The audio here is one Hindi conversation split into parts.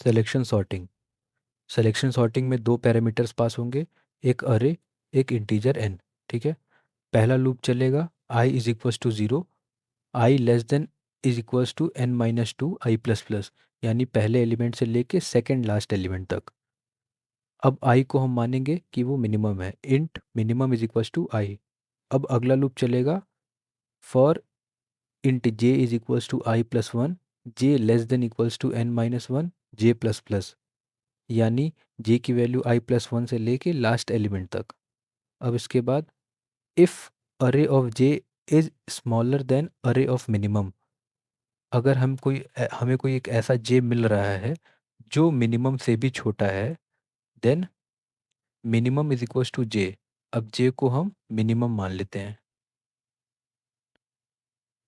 Selection sorting. सिलेक्शन सॉर्टिंग में दो पैरामीटर्स पास होंगे, एक अरे, एक इंटीजर एन। ठीक है। पहला लूप चलेगा i is equals to zero, i less than is equals to n minus two i plus plus, यानी पहले एलिमेंट से लेके सेकेंड लास्ट एलिमेंट तक। अब आई को हम मानेंगे कि वो मिनिमम है, int minimum is equals to i. अब अगला लूप चलेगा for int j is equals to i plus one, j less than equals to n minus one, j plus plus, यानी जे की वैल्यू आई प्लस वन से लेके लास्ट एलिमेंट तक। अब इसके बाद इफ अरे of J is smaller than अरे ऑफ मिनिमम, अगर हमें कोई एक ऐसा जे मिल रहा है जो मिनिमम से भी छोटा है, then minimum is equals to j. अब जे को हम मिनिमम मान लेते हैं।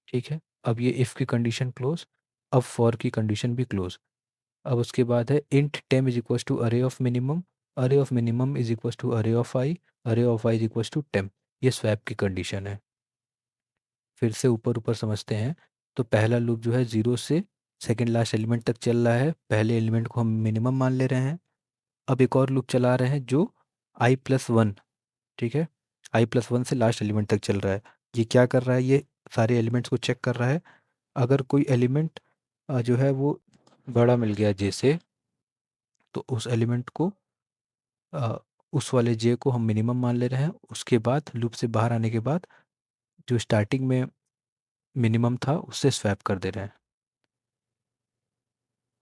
ठीक है। अब ये इफ की कंडीशन क्लोज, अब फॉर की कंडीशन भी क्लोज। अब उसके बाद है int temp is equals to array of minimum, array of minimum is equals to array of i, array of i is equals to temp. ये स्वैप की कंडीशन है। फिर से ऊपर ऊपर समझते हैं। तो पहला लूप जो है जीरो से सेकेंड लास्ट एलिमेंट तक चल रहा है, पहले एलिमेंट को हम मिनिमम मान ले रहे हैं। अब एक और लूप चला रहे हैं जो आई प्लस वन, ठीक है, आई प्लस वन से लास्ट एलिमेंट तक चल रहा है। ये क्या कर रहा है, ये सारे एलिमेंट्स को चेक कर रहा है। अगर कोई एलिमेंट जो है वो बड़ा मिल गया जे से, तो उस एलिमेंट को अ, उस वाले जे को हम मिनिमम मान ले रहे हैं। उसके बाद लूप से बाहर आने के बाद जो स्टार्टिंग में मिनिमम था उससे स्वैप कर दे रहे हैं।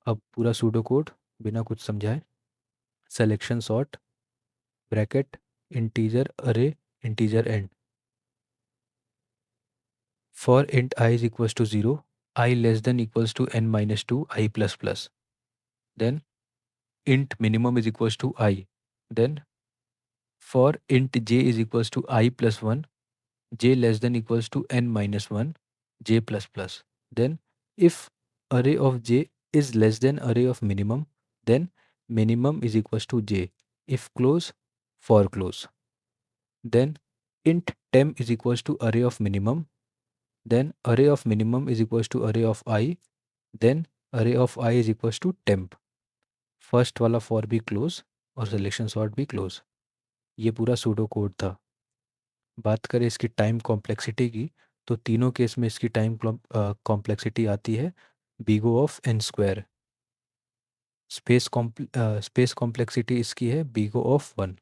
अब पूरा सूडो कोड बिना कुछ समझाए, selection sort bracket integer array integer and for int i is equals to zero, i less than equals to n minus two i plus plus, then int minimum is equals to I, then for int j is equals to I plus 1, j less than equals to n minus 1, j plus plus, then if array of j is less than array of minimum, then minimum is equals to j, if close, for close, then int temp is equals to array of minimum, then array of minimum is equals to array of I, then array of I is equals to temp। First वाला फॉर भी क्लोज और सिलेक्शन सॉर्ट भी क्लोज। ये पूरा सूडो कोड था। बात करें इसकी टाइम कॉम्प्लेक्सिटी की, तो तीनों केस में इसकी टाइम कॉम्प्लेक्सिटी आती है big O of n square. Space complexity इसकी है बीगो ऑफ वन।